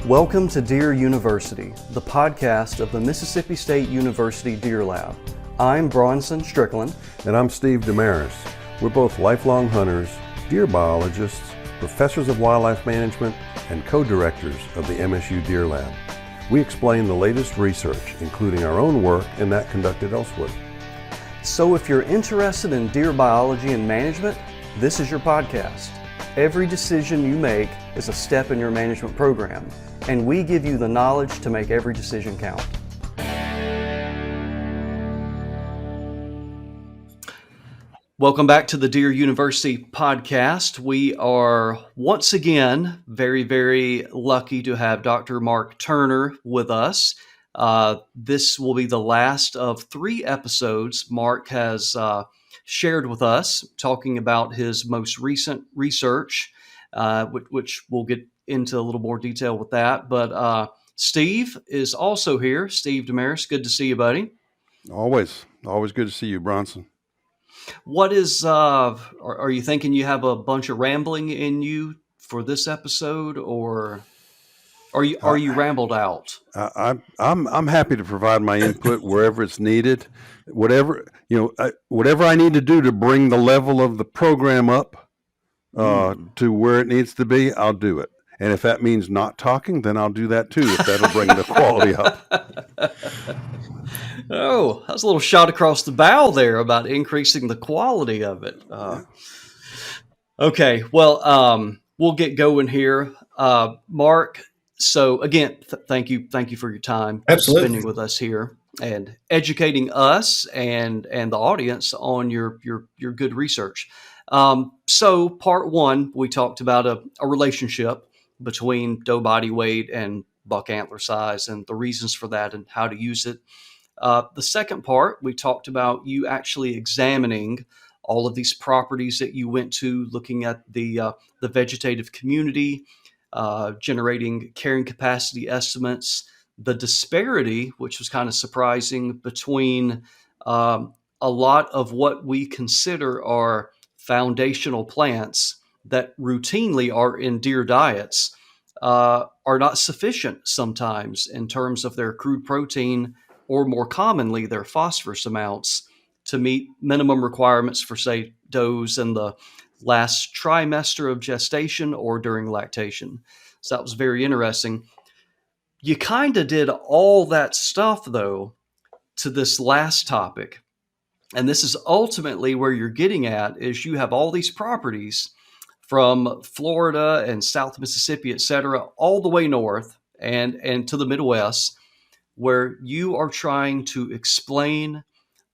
Welcome to Deer University, the podcast of the Mississippi State University Deer Lab. I'm Bronson Strickland. And I'm Steve Damaris. We're both lifelong hunters, deer biologists, professors of wildlife management, and co-directors of the MSU Deer Lab. We explain the latest research, including our own work and that conducted elsewhere. So if you're interested in deer biology and management, this is your podcast. Every decision you make is a step in your management program, and we give you the knowledge to make every decision count. Welcome back to the Deer University podcast. We are once again very, very lucky to have Dr. Mark Turner with us. This will be the last of 3 episodes Mark has shared with us, talking about his most recent research, which we'll get into a little more detail with that. But Steve is also here. Steve Damaris, good to see you, buddy. Always good to see you, Bronson. What is, are you thinking you have a bunch of rambling in you for this episode, or are you rambled out? I'm happy to provide my input wherever it's needed. Whatever I need to do to bring the level of the program up to where it needs to be, I'll do it. And if that means not talking, then I'll do that too, if that'll bring the quality up. Oh, that was a little shot across the bow there about increasing the quality of it. Okay, well, we'll get going here. Mark, so again, thank you for your time. Absolutely. Spending with us here and educating us and the audience on your good research. So part 1, we talked about a relationship between doe body weight and buck antler size and the reasons for that and how to use it. The second part, we talked about you actually examining all of these properties that you went to, looking at the vegetative community, generating carrying capacity estimates, the disparity, which was kind of surprising, between a lot of what we consider are foundational plants that routinely are in deer diets are not sufficient sometimes in terms of their crude protein, or more commonly their phosphorus amounts, to meet minimum requirements for, say, does in the last trimester of gestation or during lactation. So that was very interesting. You kind of did all that stuff, though, to this last topic. And this is ultimately where you're getting at, is you have all these properties from Florida and South Mississippi, et cetera, all the way north and to the Midwest, where you are trying to explain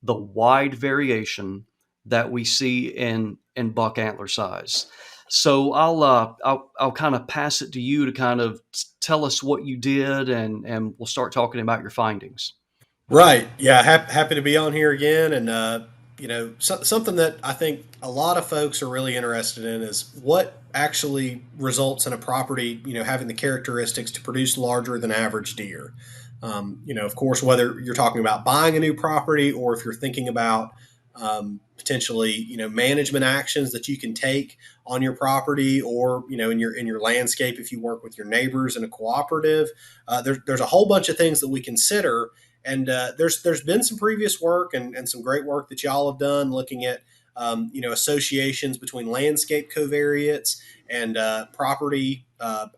the wide variation that we see in buck antler size. So I'll kind of pass it to you to kind of tell us what you did, and we'll start talking about your findings. Right. Yeah. Happy to be on here again. And, something that I think a lot of folks are really interested in is what actually results in a property, having the characteristics to produce larger than average deer. Of course, whether you're talking about buying a new property or if you're thinking about potentially, management actions that you can take on your property, or, in your landscape, if you work with your neighbors in a cooperative, there's a whole bunch of things that we consider. And there's been some previous work and some great work that y'all have done looking at, associations between landscape covariates and property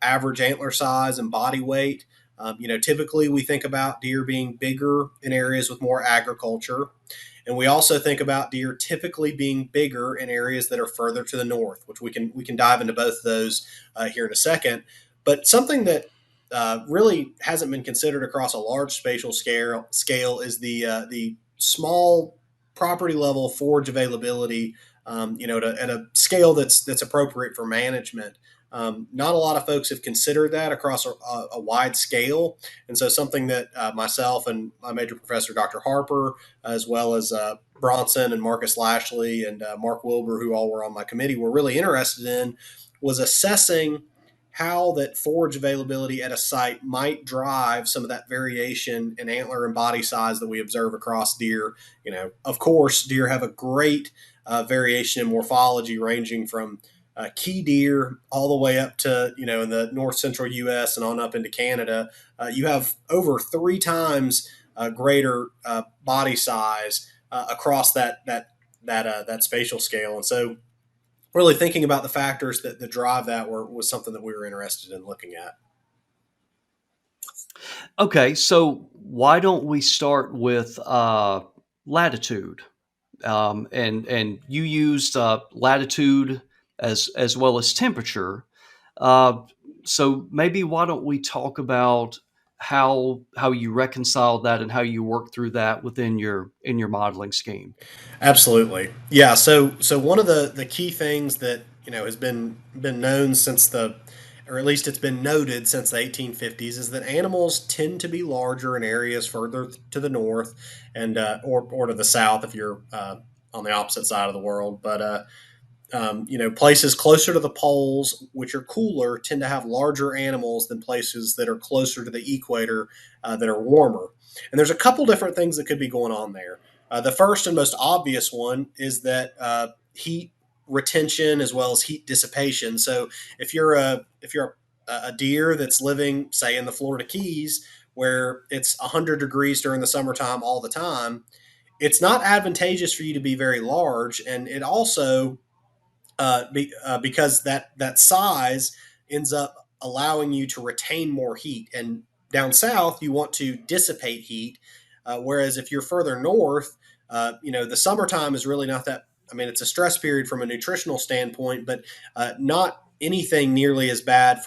average antler size and body weight. Typically we think about deer being bigger in areas with more agriculture. And we also think about deer typically being bigger in areas that are further to the north, which we can dive into both of those here in a second. But something that really hasn't been considered across a large spatial scale is the small property level forage availability, at a scale that's appropriate for management. Not a lot of folks have considered that across a wide scale. And so something that myself and my major professor, Dr. Harper, as well as Bronson and Marcus Lashley and Mark Wilbur, who all were on my committee, were really interested in, was assessing how that forage availability at a site might drive some of that variation in antler and body size that we observe across deer. Of course, deer have a great variation in morphology, ranging from key deer all the way up to, in the north central U.S. and on up into Canada, you have over 3 times greater body size across that spatial scale. And so, really thinking about the factors that drive that was something that we were interested in looking at. Okay, so why don't we start with latitude? And you used latitude as well as temperature. Uh, so maybe why don't we talk about how you reconcile that and how you work through that within your modeling scheme? Absolutely. Yeah. So one of the key things that has been known since or at least it's been noted since the 1850s, is that animals tend to be larger in areas further to the north and or to the south if you're on the opposite side of the world. But places closer to the poles, which are cooler, tend to have larger animals than places that are closer to the equator that are warmer. And there's a couple different things that could be going on there. The first and most obvious one is that heat retention as well as heat dissipation. So if you're a deer that's living, say, in the Florida Keys, where it's 100 degrees during the summertime all the time, it's not advantageous for you to be very large, and it also because that size ends up allowing you to retain more heat. And down south, you want to dissipate heat, whereas if you're further north, the summertime is really not that. I mean, it's a stress period from a nutritional standpoint, but not anything nearly as bad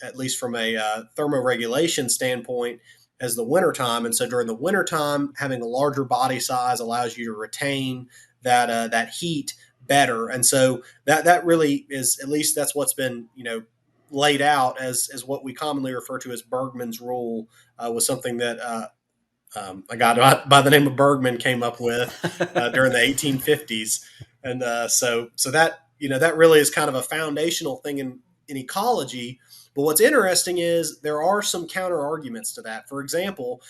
at least from a thermoregulation standpoint as the wintertime. And so during the wintertime, having a larger body size allows you to retain that heat better. And so that really is, at least that's what's been laid out as what we commonly refer to as Bergman's rule, was something that a guy by the name of Bergman came up with during the 1850s. And so that really is kind of a foundational thing in ecology. But what's interesting is there are some counter arguments to that. For example,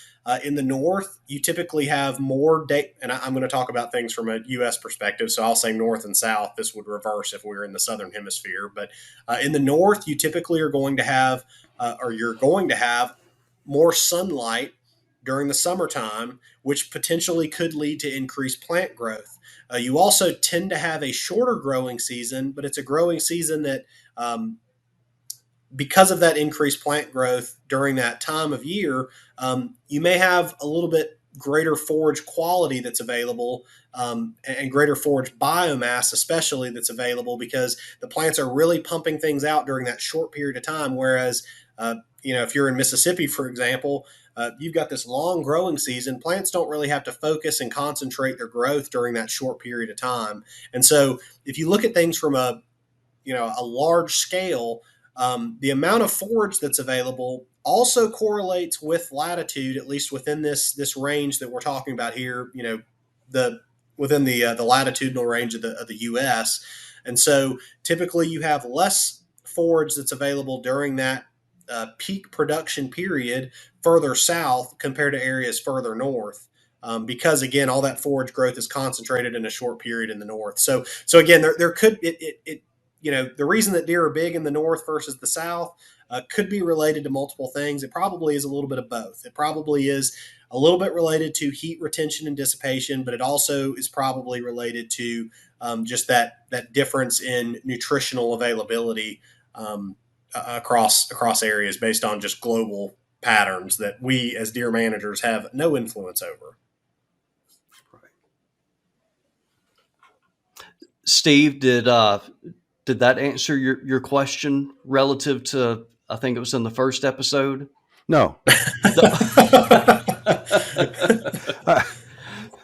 in the north, you typically have more and I'm going to talk about things from a U.S. perspective, so I'll say north and south. This would reverse if we were in the southern hemisphere. But in the north, you typically are going to have, or you're going to have, more sunlight during the summertime, which potentially could lead to increased plant growth. You also tend to have a shorter growing season, but it's a growing season that because of that increased plant growth during that time of year, you may have a little bit greater forage quality that's available, and greater forage biomass, especially, that's available because the plants are really pumping things out during that short period of time. Whereas, if you're in Mississippi, for example, you've got this long growing season. Plants don't really have to focus and concentrate their growth during that short period of time. And so if you look at things from a large scale, the amount of forage that's available also correlates with latitude, at least within this range that we're talking about here. Within the latitudinal range of the U.S. And so typically you have less forage that's available during that peak production period further south compared to areas further north. Because again, all that forage growth is concentrated in a short period in the north. So again, there could it the reason that deer are big in the north versus the south could be related to multiple things. It probably is a little bit of both. It probably is a little bit related to heat retention and dissipation, but it also is probably related to just that difference in nutritional availability across areas based on just global patterns that we as deer managers have no influence over. Steve, did that answer your question relative to, I think it was in the first episode? No.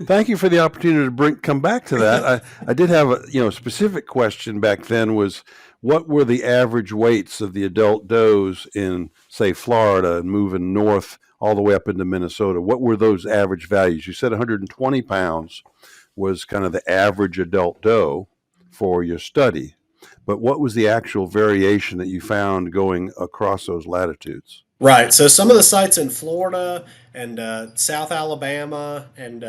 Thank you for the opportunity to come back to that. I did have a specific question back then, was what were the average weights of the adult does in, say, Florida and moving north all the way up into Minnesota? What were those average values? You said 120 pounds was kind of the average adult doe for your study, but what was the actual variation that you found going across those latitudes? Right. So some of the sites in Florida and South Alabama and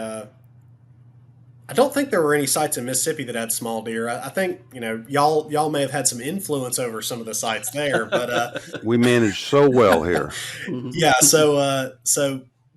I don't think there were any sites in Mississippi that had small deer. I think y'all may have had some influence over some of the sites there, but We manage so well here. yeah.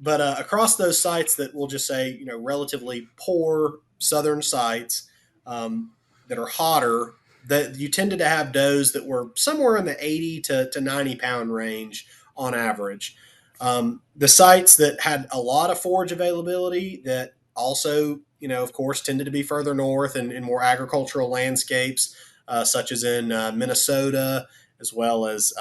But across those sites that we'll just say relatively poor southern sites that are hotter, that you tended to have does that were somewhere in the 80 to 90 pound range on average. The sites that had a lot of forage availability that also, of course, tended to be further north and in more agricultural landscapes, such as in Minnesota, as well as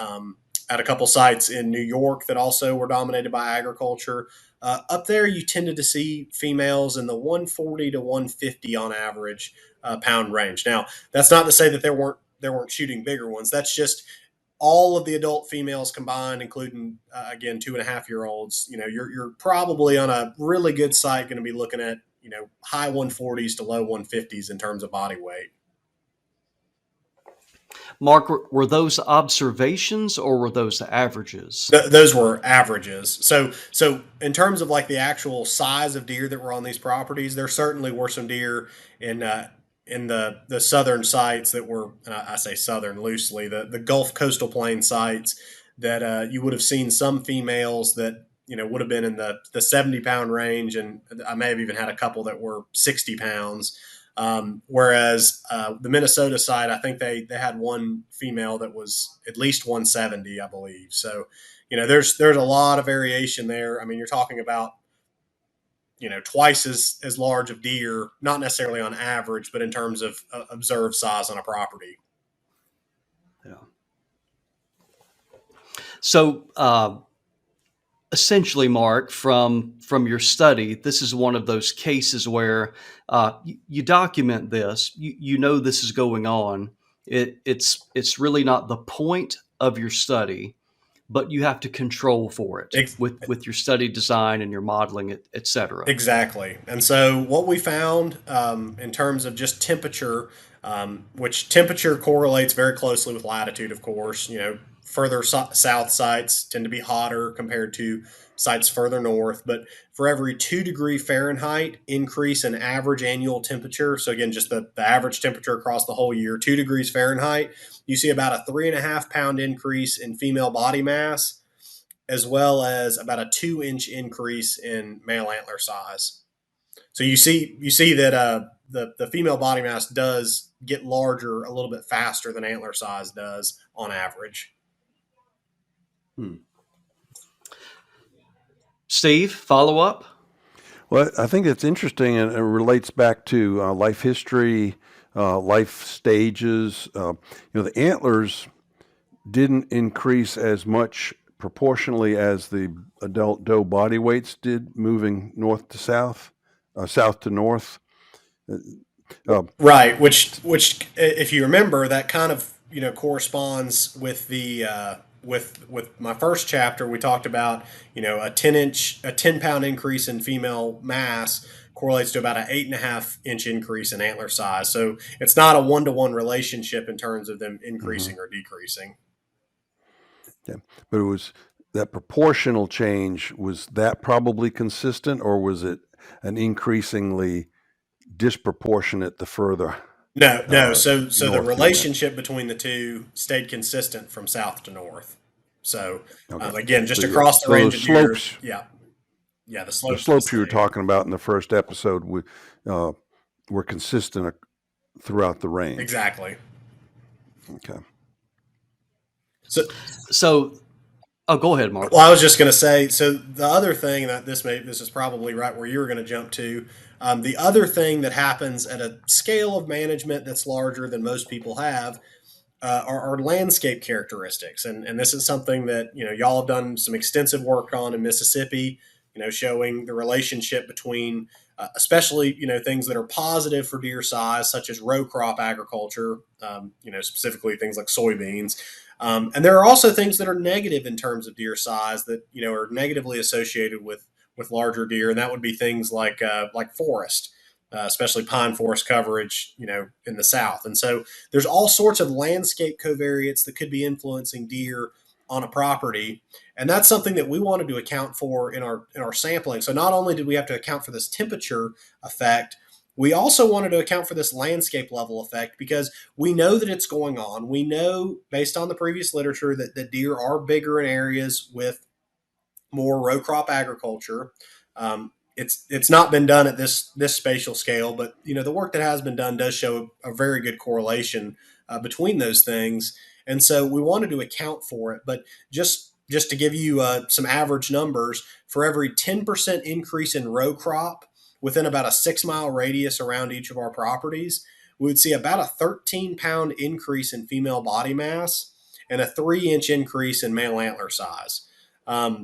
at a couple sites in New York that also were dominated by agriculture. Up there, you tended to see females in the 140 to 150 on average pound range. Now, that's not to say that there weren't shooting bigger ones. That's just all of the adult females combined, including again 2.5 year olds. You're probably on a really good site going to be looking at high 140s to low 150s in terms of body weight. Mark, were those observations or were those averages? Those were averages. So in terms of like the actual size of deer that were on these properties, there certainly were some deer in the southern sites that were, and I say southern loosely, the Gulf coastal plain sites that you would have seen some females that would have been in the 70 pound range, and I may have even had a couple that were 60 pounds. Whereas the Minnesota side, I think they had one female that was at least 170, I believe. So, there's a lot of variation there. I mean, you're talking about twice as large of deer, not necessarily on average, but in terms of observed size on a property. Yeah. So essentially, Mark, from your study, this is one of those cases where you document this. You know this is going on. It's really not the point of your study, but you have to control for it Ex- with your study design and your modeling, et cetera. Exactly. And so what we found in terms of just temperature, which temperature correlates very closely with latitude, of course. Further south sites tend to be hotter compared to sites further north. But for every 2-degree Fahrenheit increase in average annual temperature, so again, just the average temperature across the whole year, 2 degrees Fahrenheit, you see about a 3.5 pound increase in female body mass, as well as about a 2-inch increase in male antler size. So you see that the female body mass does get larger a little bit faster than antler size does on average. Steve, follow up? Well, I think it's interesting, and it relates back to life history, life stages. The antlers didn't increase as much proportionally as the adult doe body weights did, moving north to south, south to north. Right, which if you remember, that kind of corresponds with the with my first chapter. We talked about a 10 pound increase in female mass correlates to about an 8.5 inch increase in antler size. So it's not a 1-to-1 relationship in terms of them increasing or decreasing. Yeah, but it was that proportional change. Was that probably consistent, or was it an increasingly disproportionate the further? No. So the north relationship between the two stayed consistent from south to north. So Okay. again, just So, across the so range those of deer, slopes, yeah, the the slopes were the slopes you were same. talking about in the first episode, were consistent throughout the range. Exactly. Okay. So, oh, go ahead, Mark. Well, I was just going to say. So the other thing that this is probably right where you were going to jump to. The other thing that happens at a scale of management that's larger than most people have are landscape characteristics, and this is something that y'all have done some extensive work on in Mississippi. Showing the relationship between, especially things that are positive for deer size, such as row crop agriculture. Specifically things like soybeans. And there are also things that are negative in terms of deer size that are negatively associated with larger deer, and that would be things like forest, especially pine forest coverage, in the south. And so there's all sorts of landscape covariates that could be influencing deer on a property, and that's something that we wanted to account for in our sampling. So not only did we have to account for this temperature effect, We also wanted to account for this landscape level effect because we know that it's going on. We know, based on the previous literature, that deer are bigger in areas with more row crop agriculture. It's not been done at this spatial scale, but the work that has been done does show a very good correlation between those things, and so we wanted to account for it. But just to give you some average numbers, for every 10% increase in row crop within about a 6 mile radius around each of our properties, we would see about a 13-pound increase in female body mass and a 3-inch increase in male antler size.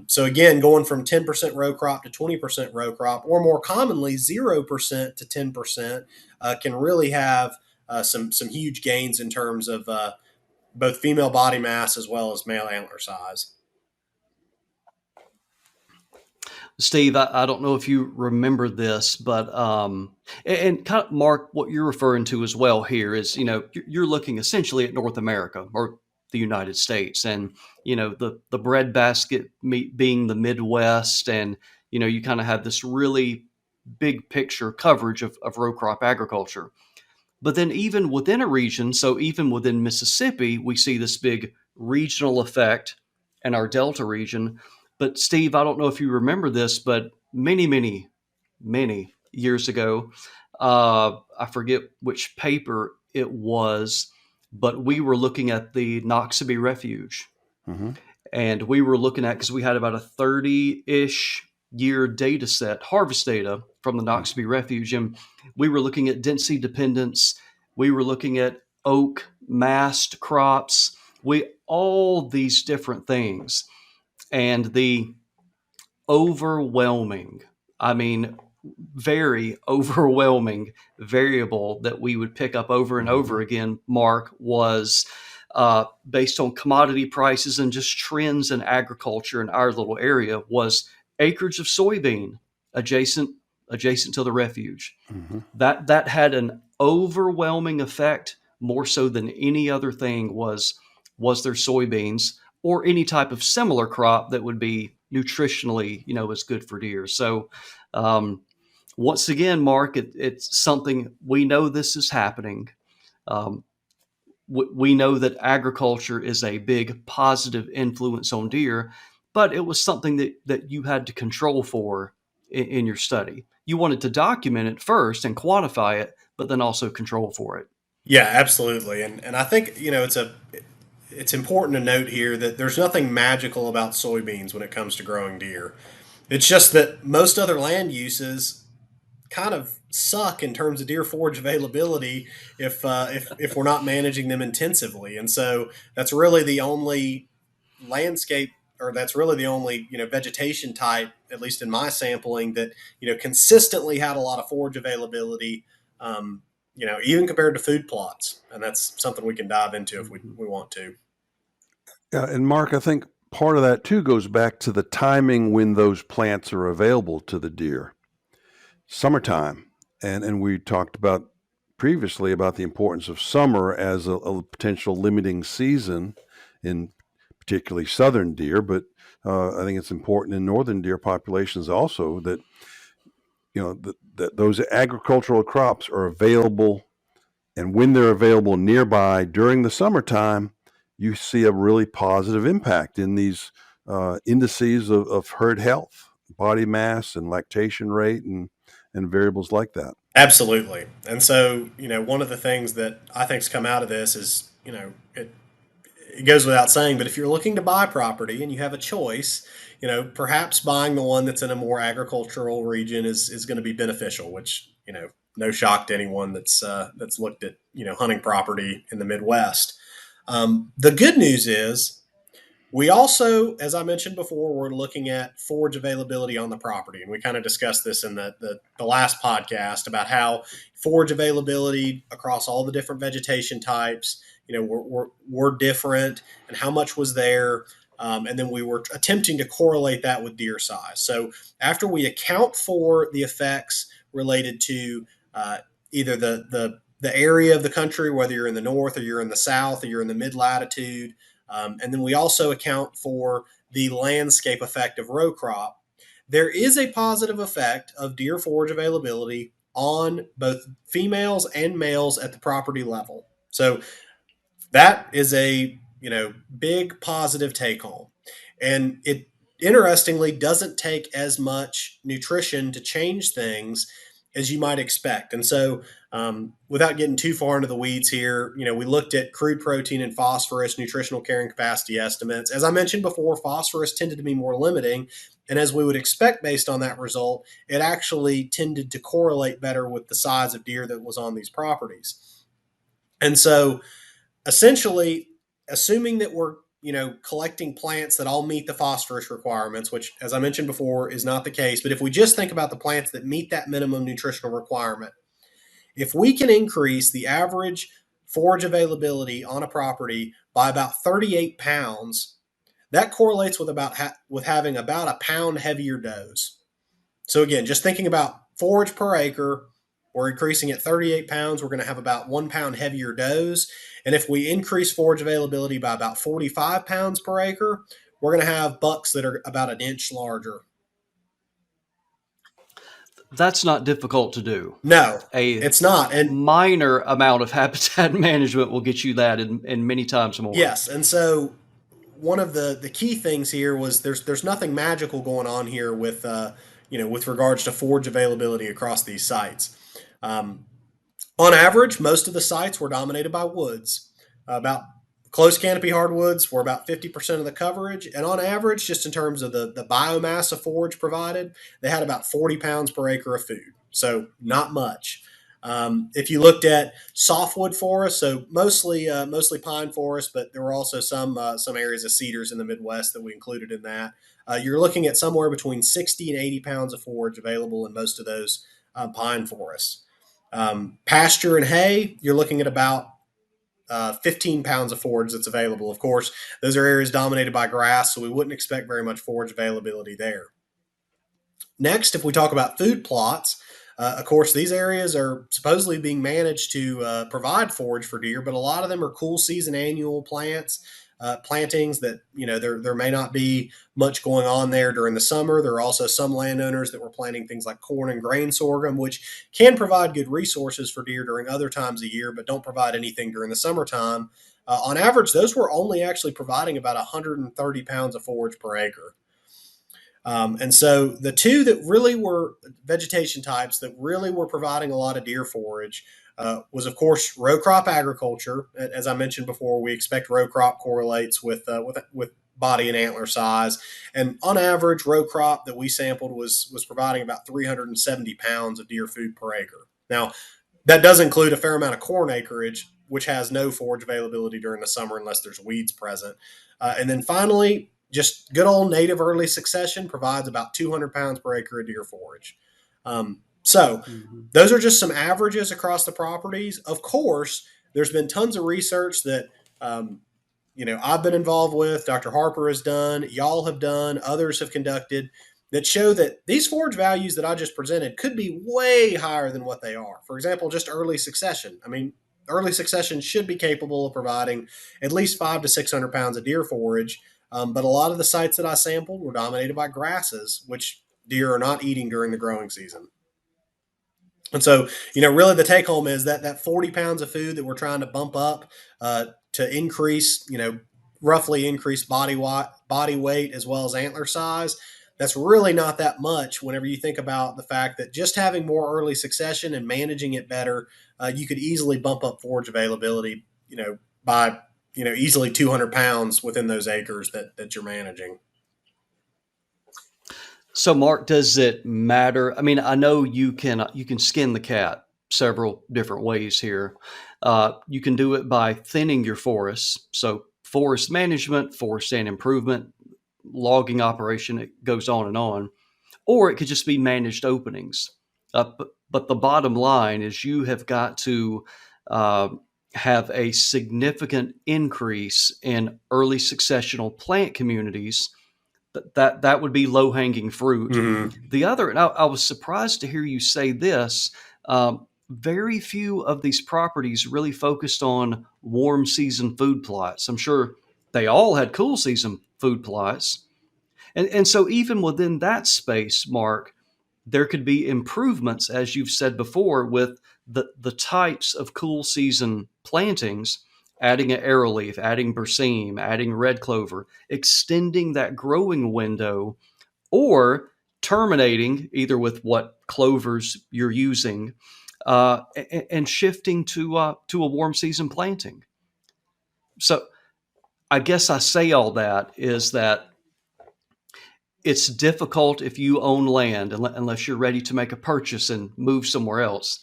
So again, going from 10% row crop to 20% row crop, or more commonly 0% to 10%, can really have some huge gains in terms of both female body mass as well as male antler size. Steve, I don't know if you remember this, but and kind of Mark, what you're referring to as well here is, you're looking essentially at North America or the United States, and the breadbasket meat being the Midwest, and you kind of have this really big picture coverage of row crop agriculture. But then even within a region, so even within Mississippi, we see this big regional effect in our Delta region. But Steve, I don't know if you remember this, but many, many, many years ago, I forget which paper it was, but we were looking at the Noxubee Refuge. Mm-hmm. And we were looking at, because we had about a 30-ish year data set, harvest data from the Noxubee Refuge, and we were looking at density dependence. We were looking at oak mast crops. All these different things, and the overwhelming, I mean, very overwhelming variable that we would pick up over and over again, Mark, was based on commodity prices and just trends in agriculture in our little area, was acreage of soybean adjacent to the refuge. Mm-hmm. That had an overwhelming effect, more so than any other thing was their soybeans or any type of similar crop that would be nutritionally, as good for deer. So, once again, Mark, it's something we know this is happening. Um, we know that agriculture is a big positive influence on deer, but it was something that you had to control for in your study. You wanted to document it first and quantify it, but then also control for it. Yeah, absolutely, and I think it's important to note here that there's nothing magical about soybeans when it comes to growing deer. It's just that most other land uses kind of suck in terms of deer forage availability if we're not managing them intensively, and so that's really the only landscape, or that's really the only vegetation type, at least in my sampling, that consistently had a lot of forage availability. Even compared to food plots, and that's something we can dive into if we want to. Yeah, and Mark, I think part of that too goes back to the timing when those plants are available to the deer. Summertime, and we talked about previously about the importance of summer as a potential limiting season in particularly southern deer, but I think it's important in northern deer populations also that that those agricultural crops are available, and when they're available nearby during the summertime, you see a really positive impact in these indices of herd health, body mass, and lactation rate, and variables like that. Absolutely. And so, one of the things that I think's come out of this is, it goes without saying, but if you're looking to buy property and you have a choice, perhaps buying the one that's in a more agricultural region is going to be beneficial, which, no shock to anyone that's looked at, hunting property in the Midwest. The good news is we also, as I mentioned before, we're looking at forage availability on the property. And we kind of discussed this in the last podcast about how forage availability across all the different vegetation types, were different, and how much was there. And then we were attempting to correlate that with deer size. So after we account for the effects related to either the area of the country, whether you're in the north or you're in the south or you're in the mid latitude, and then we also account for the landscape effect of row crop, there is a positive effect of deer forage availability on both females and males at the property level. So that is a big positive take home, and it interestingly doesn't take as much nutrition to change things as you might expect. And so, without getting too far into the weeds here, we looked at crude protein and phosphorus nutritional carrying capacity estimates. As I mentioned before, phosphorus tended to be more limiting, and as we would expect based on that result, it actually tended to correlate better with the size of deer that was on these properties. And so, essentially, assuming that we're collecting plants that all meet the phosphorus requirements, which, as I mentioned before, is not the case, but if we just think about the plants that meet that minimum nutritional requirement, if we can increase the average forage availability on a property by about 38 pounds, that correlates with with having about a pound heavier does. So again, just thinking about forage per acre, we're increasing at 38 pounds. We're going to have about 1 pound heavier does. And if we increase forage availability by about 45 pounds per acre, we're going to have bucks that are about an inch larger. That's not difficult to do. No, A it's not. And minor amount of habitat management will get you that, and many times more. yes, and so one of the key things here was there's nothing magical going on here with with regards to forage availability across these sites. Um, on average, most of the sites were dominated by woods. About close canopy hardwoods were about 50% of the coverage, and on average, just in terms of the biomass of forage provided, they had about 40 pounds per acre of food. So not much. If you looked at softwood forests, so mostly pine forest, but there were also some areas of cedars in the Midwest that we included in that. You're looking at somewhere between 60 and 80 pounds of forage available in most of those pine forests. Pasture and hay, you're looking at about 15 pounds of forage that's available. Of course, those are areas dominated by grass, so we wouldn't expect very much forage availability there. Next, if we talk about food plots, of course, these areas are supposedly being managed to provide forage for deer, but a lot of them are cool season annual plantings that, there may not be much going on there during the summer. There are also some landowners that were planting things like corn and grain sorghum, which can provide good resources for deer during other times of year, but don't provide anything during the summertime. On average, those were only actually providing about 130 pounds of forage per acre. And so the two that really were vegetation types that really were providing a lot of deer forage was, of course, row crop agriculture. As I mentioned before, we expect row crop correlates with body and antler size. And on average, row crop that we sampled was providing about 370 pounds of deer food per acre. Now, that does include a fair amount of corn acreage, which has no forage availability during the summer unless there's weeds present. And then finally, just good old native early succession provides about 200 pounds per acre of deer forage. So those are just some averages across the properties. Of course, there's been tons of research that I've been involved with, Dr. Harper has done, y'all have done, others have conducted, that show that these forage values that I just presented could be way higher than what they are. For example, just early succession. I mean, early succession should be capable of providing at least 500 to 600 pounds of deer forage. But a lot of the sites that I sampled were dominated by grasses, which deer are not eating during the growing season. And so, really the take home is that 40 pounds of food that we're trying to bump up to increase, roughly increase body weight as well as antler size. That's really not that much whenever you think about the fact that just having more early succession and managing it better, you could easily bump up forage availability, by easily 200 pounds within those acres that you're managing. So, Mark, does it matter? I mean, I know you can skin the cat several different ways here. You can do it by thinning your forests. So, forest management, forest stand improvement, logging operation, it goes on and on. Or it could just be managed openings. But the bottom line is you have got to uh, have a significant increase in early successional plant communities. That would be low hanging fruit. Mm-hmm. The other, and I was surprised to hear you say this. Very few of these properties really focused on warm season food plots. I'm sure they all had cool season food plots. And so even within that space, Mark, there could be improvements, as you've said before, with the types of cool season plantings, adding an arrowleaf, adding berseem, adding red clover, extending that growing window, or terminating either with what clovers you're using, and shifting to a warm season planting. So I guess I say all that is that it's difficult if you own land unless you're ready to make a purchase and move somewhere else.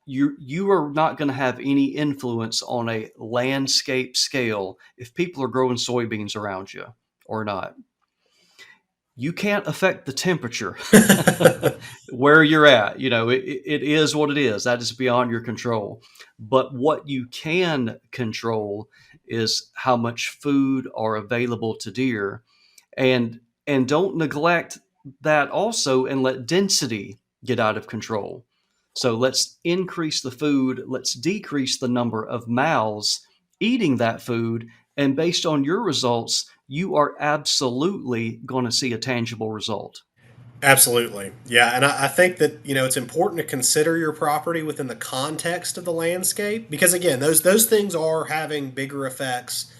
You are not going to have any influence on a landscape scale if people are growing soybeans around you or not. You can't affect the temperature where you're at. It is what it is. That is beyond your control. But what you can control is how much food are available to deer, and don't neglect that also, and let density get out of control. So let's increase the food, let's decrease the number of mouths eating that food, and based on your results, you are absolutely going to see a tangible result. Absolutely. Yeah. And I think that, it's important to consider your property within the context of the landscape because, again, those things are having bigger effects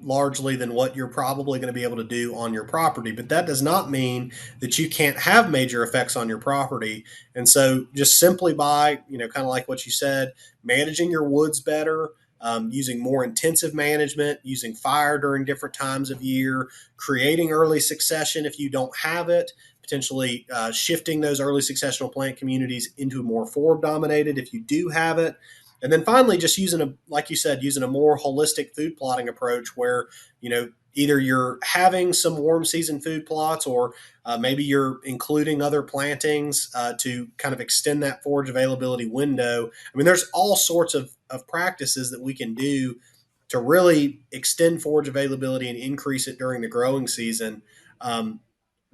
largely than what you're probably going to be able to do on your property. But that does not mean that you can't have major effects on your property. And so, just simply by, kind of like what you said, managing your woods better, using more intensive management, using fire during different times of year, creating early succession if you don't have it, potentially shifting those early successional plant communities into more forb dominated if you do have it. And then finally, just like you said, using a more holistic food plotting approach where, either you're having some warm season food plots or maybe you're including other plantings to kind of extend that forage availability window. I mean, there's all sorts of practices that we can do to really extend forage availability and increase it during the growing season. The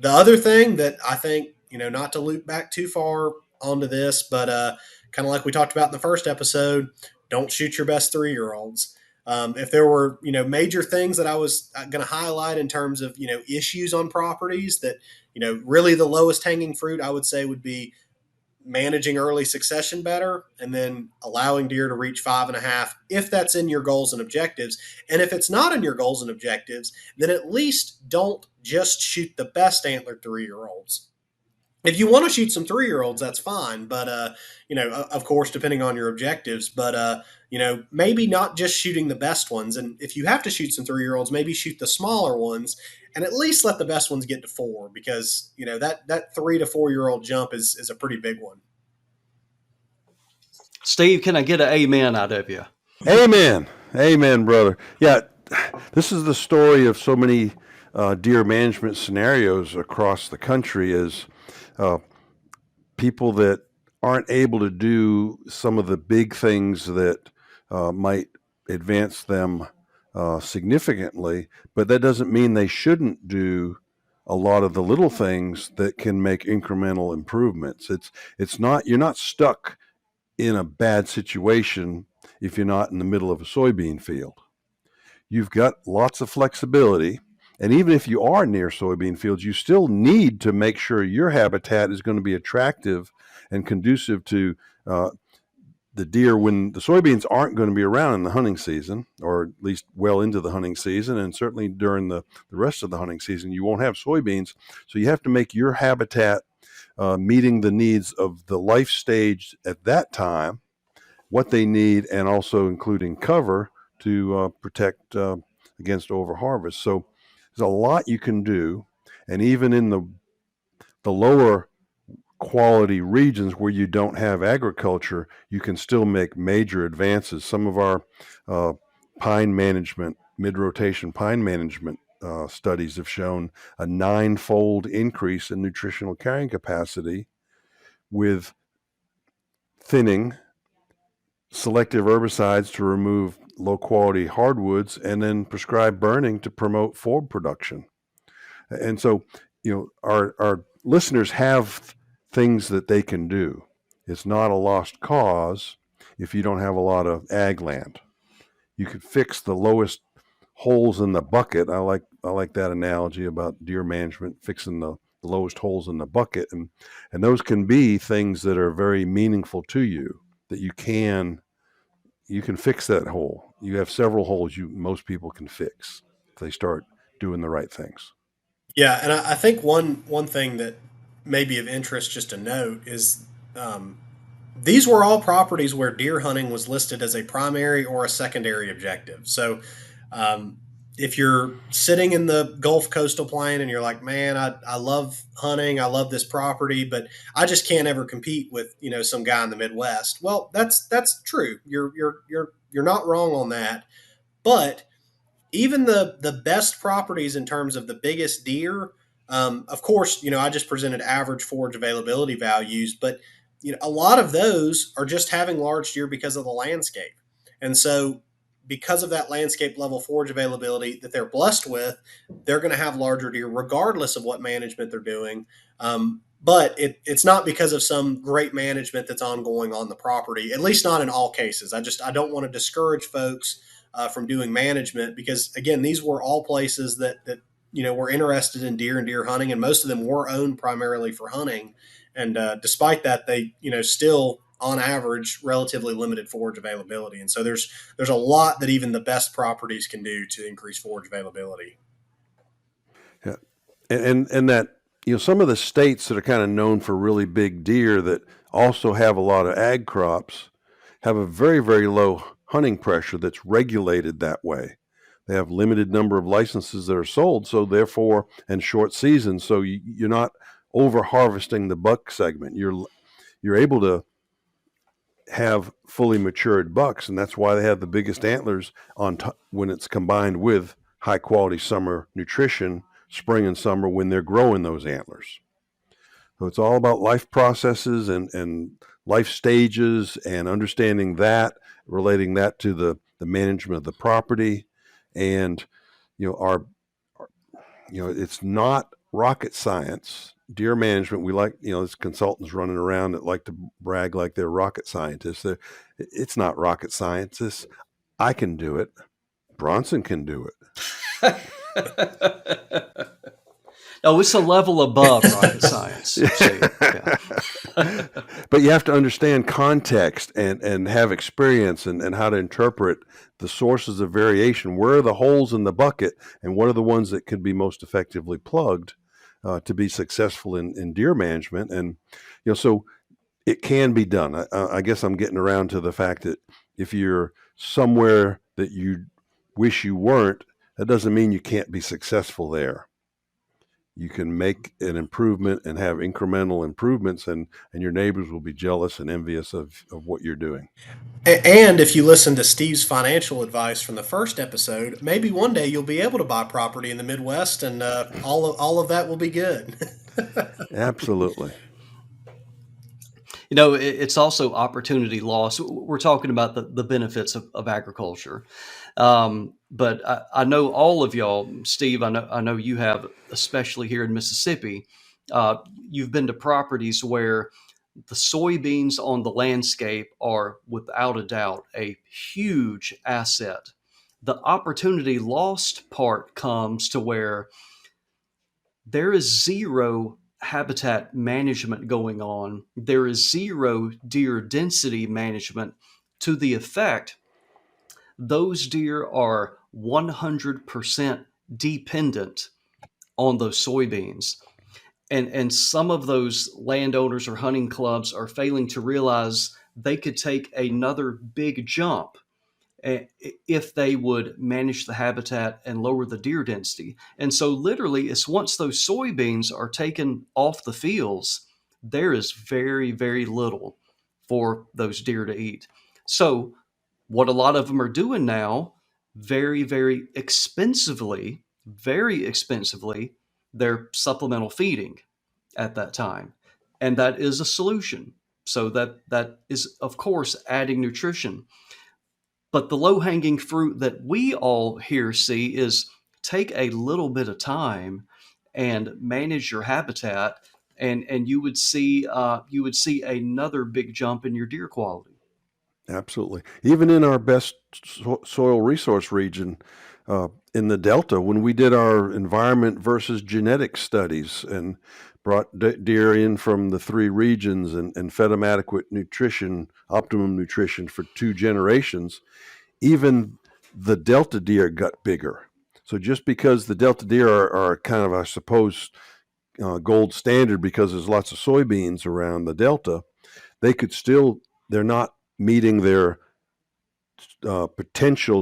other thing that I think, not to loop back too far onto this, but kind of like we talked about in the first episode, don't shoot your best 3-year-olds. If there were, major things that I was going to highlight in terms of, issues on properties that, really the lowest hanging fruit I would say would be managing early succession better and then allowing deer to reach 5.5 if that's in your goals and objectives. And if it's not in your goals and objectives, then at least don't just shoot the best antler 3-year-olds. If you want to shoot some 3-year-olds, that's fine. But, of course, depending on your objectives, but, maybe not just shooting the best ones. And if you have to shoot some 3-year-olds, maybe shoot the smaller ones and at least let the best ones get to 4 because, that 3 to 4-year-old jump is a pretty big one. Steve, can I get an amen out of you? Amen. Amen, brother. Yeah, this is the story of so many deer management scenarios across the country is people that aren't able to do some of the big things that might advance them significantly, but that doesn't mean they shouldn't do a lot of the little things that can make incremental improvements. It's not, you're not stuck in a bad situation if you're not in the middle of a soybean field. You've got lots of flexibility. And even if you are near soybean fields, you still need to make sure your habitat is going to be attractive and conducive to the deer when the soybeans aren't going to be around in the hunting season, or at least well into the hunting season, and certainly during the rest of the hunting season, you won't have soybeans. So you have to make your habitat meeting the needs of the life stage at that time, what they need, and also including cover to protect against overharvest. So there's a lot you can do, and even in the lower quality regions where you don't have agriculture, you can still make major advances. Some of our pine management, mid-rotation pine management studies have shown a 9-fold increase in nutritional carrying capacity with thinning, selective herbicides to remove low quality hardwoods, and then prescribed burning to promote forb production. And so, our listeners have things that they can do. It's not a lost cause if you don't have a lot of ag land. You could fix the lowest holes in the bucket. I like that analogy about deer management, fixing the the lowest holes in the bucket, and those can be things that are very meaningful to you, that you can fix that hole. You have several holes most people can fix if they start doing the right things. Yeah, and I think one thing that may be of interest just to note is um, these were all properties where deer hunting was listed as a primary or a secondary objective. So, um, if you're sitting in the Gulf coastal plain and you're like, man, I love hunting, I love this property, but I just can't ever compete with some guy in the Midwest. Well, that's true. You're not wrong on that, but even the best properties in terms of the biggest deer, of course, I just presented average forage availability values, but a lot of those are just having large deer because of the landscape. And so because of that landscape level forage availability that they're blessed with, they're going to have larger deer regardless of what management they're doing. But it's not because of some great management that's ongoing on the property, at least not in all cases. I don't want to discourage folks from doing management, because again, these were all places that were interested in deer and deer hunting, and most of them were owned primarily for hunting. And despite that, they still on average relatively limited forage availability. And so there's a lot that even the best properties can do to increase forage availability. Yeah, and that some of the states that are kind of known for really big deer that also have a lot of ag crops have a very, very low hunting pressure that's regulated that way. They have limited number of licenses that are sold, so therefore, and short seasons, so you're not over harvesting the buck segment. You're able to have fully matured bucks, and that's why they have the biggest antlers when it's combined with high quality summer nutrition, spring and summer, when they're growing those antlers. So it's all about life processes and life stages, and understanding that, relating that to the management of the property. And it's not rocket science. Deer management, we like, there's consultants running around that like to brag like they're rocket scientists. It's not rocket scientists. I can do it. Bronson can do it. No, it's a level above rocket science, Steve. Yeah. But you have to understand context and have experience and how to interpret the sources of variation. Where are the holes in the bucket, and what are the ones that can be most effectively plugged to be successful in deer management? And so it can be done. I guess I'm getting around to the fact that if you're somewhere that you wish you weren't, that doesn't mean you can't be successful there. You can make an improvement and have incremental improvements, and your neighbors will be jealous and envious of what you're doing. And if you listen to Steve's financial advice from the first episode, maybe one day you'll be able to buy property in the Midwest, and all of that will be good. Absolutely. It's also opportunity loss. We're talking about the benefits of agriculture. But I know all of y'all, Steve, I know you have, especially here in Mississippi, you've been to properties where the soybeans on the landscape are without a doubt a huge asset. The opportunity lost part comes to where there is zero habitat management going on. There is zero deer density management, to the effect those deer are 100% dependent on those soybeans. And some of those landowners or hunting clubs are failing to realize they could take another big jump if they would manage the habitat and lower the deer density. And so literally it's once those soybeans are taken off the fields, there is very, very little for those deer to eat. So what a lot of them are doing now, very, very expensively, they're supplemental feeding at that time. And that is a solution. So that is, of course, adding nutrition. But the low hanging fruit that we all here see is take a little bit of time and manage your habitat, and you would see another big jump in your deer quality. Absolutely. Even in our best soil resource region, in the Delta, when we did our environment versus genetic studies and brought deer in from the 3 regions and fed them adequate nutrition, optimum nutrition for 2 generations, even the Delta deer got bigger. So just because the Delta deer are kind of, I suppose, gold standard because there's lots of soybeans around the Delta, they're not meeting their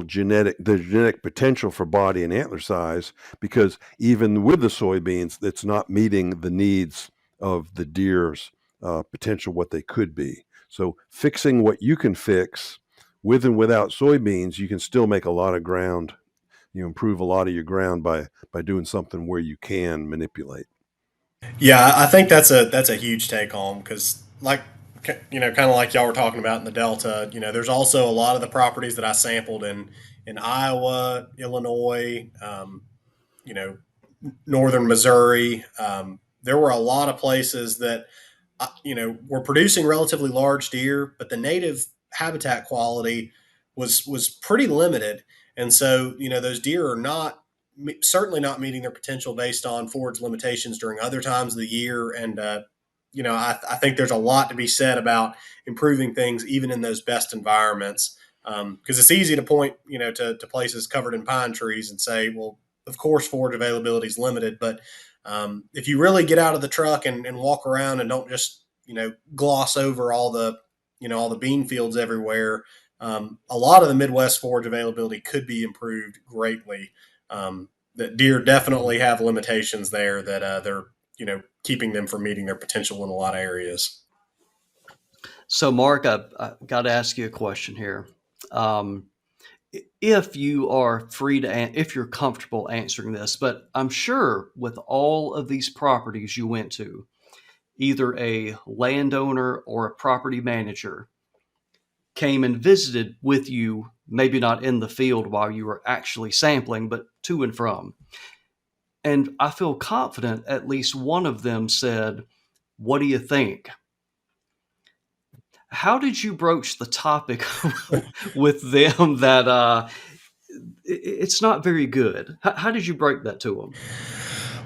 genetic potential for body and antler size, because even with the soybeans, it's not meeting the needs of the deer's potential, what they could be. So fixing what you can fix with and without soybeans, you can still make a lot of ground. You improve a lot of your ground by doing something where you can manipulate. Yeah, I think that's a huge take home because, like, kind of like y'all were talking about in the Delta. There's also a lot of the properties that I sampled in Iowa, Illinois, you know, northern Missouri. There were a lot of places that were producing relatively large deer, but the native habitat quality was pretty limited, and so those deer are not certainly not meeting their potential based on forage limitations during other times of the year. And I think there's a lot to be said about improving things even in those best environments, because it's easy to point to places covered in pine trees and say, well, of course forage availability is limited, but if you really get out of the truck and walk around and don't just gloss over all the bean fields everywhere, a lot of the Midwest forage availability could be improved greatly. That deer definitely have limitations there that they're keeping them from meeting their potential in a lot of areas. So, Mark, I got to ask you a question here. Um, if you are free to, if you're comfortable answering this, but I'm sure with all of these properties you went to, either a landowner or a property manager came and visited with you, maybe not in the field while you were actually sampling, but to and from. And I feel confident at least one of them said, "What do you think?" How did you broach the topic with them that it's not very good? How did you break that to them?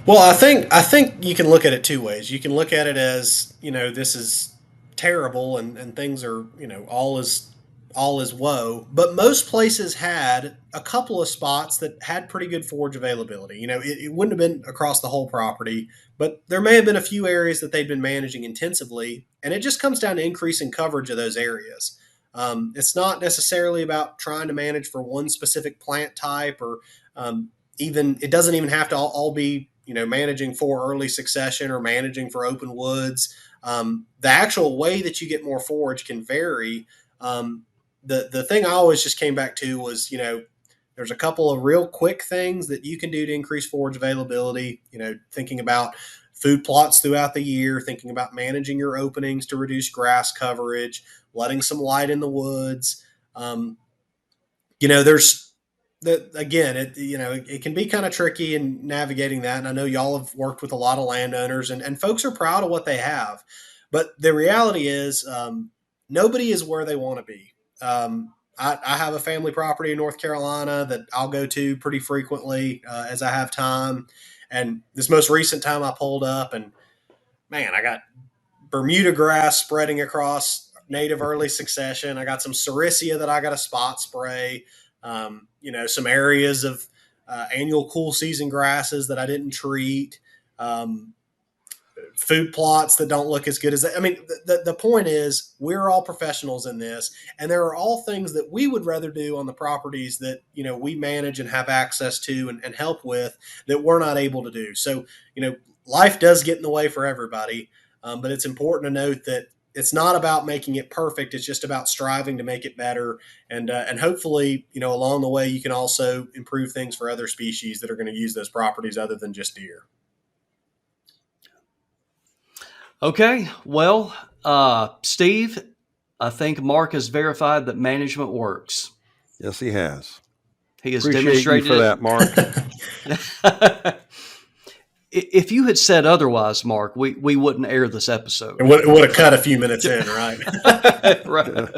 Well, I think you can look at it two ways. You can look at it as this is terrible and things are all is woe. But most places had a couple of spots that had pretty good forage availability. It wouldn't have been across the whole property, but there may have been a few areas that they'd been managing intensively, and it just comes down to increasing coverage of those areas. It's not necessarily about trying to manage for one specific plant type, or even it doesn't even have to all be managing for early succession or managing for open woods. The actual way that you get more forage can vary. The thing I always just came back to was there's a couple of real quick things that you can do to increase forage availability. Thinking about food plots throughout the year, thinking about managing your openings to reduce grass coverage, letting some light in the woods. There's that again. It can be kind of tricky in navigating that, and I know y'all have worked with a lot of landowners, and folks are proud of what they have, but the reality is nobody is where they want to be. I have a family property in North Carolina that I'll go to pretty frequently as I have time, and this most recent time I pulled up, and man, I got Bermuda grass spreading across native early succession. I got some sericea that I got to spot spray. Some areas of annual cool season grasses that I didn't treat. Food plots that don't look as good as that. I mean, the point is we're all professionals in this, and there are all things that we would rather do on the properties that we manage and have access to and help with that we're not able to do. So life does get in the way for everybody, but it's important to note that it's not about making it perfect. It's just about striving to make it better, and hopefully along the way you can also improve things for other species that are going to use those properties other than just deer. Okay, well, Steve, I think Mark has verified that management works. Yes, he has. He has Appreciate you for demonstrated that, Mark. it. If you had said otherwise, Mark, we wouldn't air this episode. It would have cut a few minutes in, right? Right.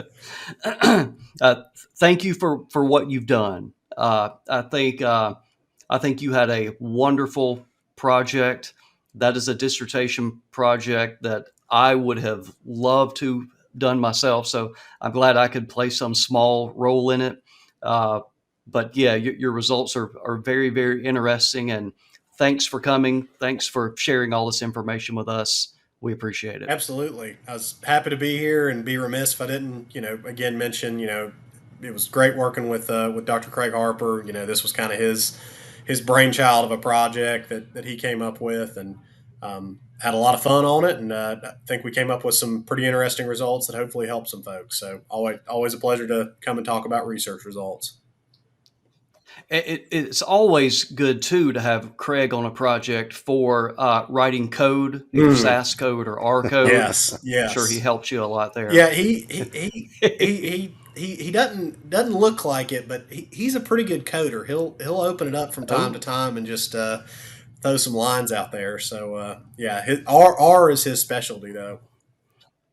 Thank you for what you've done. I think you had a wonderful project That is a dissertation project that I would have loved to done myself. So I'm glad I could play some small role in it. But yeah, your results are very, very interesting. And thanks for coming. Thanks for sharing all this information with us. We appreciate it. Absolutely. I was happy to be here and be remiss if I didn't, again mention, it was great working with Dr. Craig Harper. This was kind of his brainchild of a project that he came up with, and had a lot of fun on it. And I think we came up with some pretty interesting results that hopefully help some folks. So always a pleasure to come and talk about research results. It's always good too to have Craig on a project for writing code, either SAS code or R code. Yes, I'm sure he helps you a lot there. Yeah, he doesn't look like it, but he's a pretty good coder. He'll open it up from time to time and just throw some lines out there. So yeah, R is his specialty though.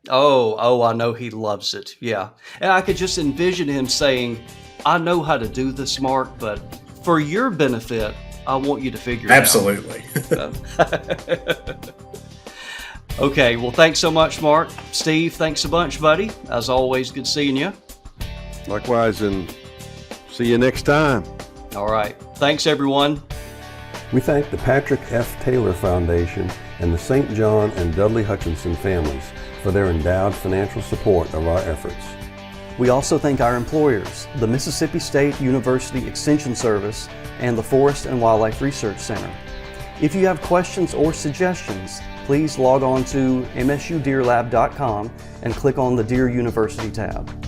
Oh, I know he loves it. Yeah, and I could just envision him saying, "I know how to do this, Mark, but for your benefit, I want you to figure it out." Absolutely. Okay, well, thanks so much, Mark. Steve, thanks a bunch, buddy. As always, good seeing you. Likewise, and see you next time. All right. Thanks, everyone. We thank the Patrick F. Taylor Foundation and the St. John and Dudley Hutchinson families for their endowed financial support of our efforts. We also thank our employers, the Mississippi State University Extension Service and the Forest and Wildlife Research Center. If you have questions or suggestions, please log on to msudeerlab.com and click on the Deer University tab.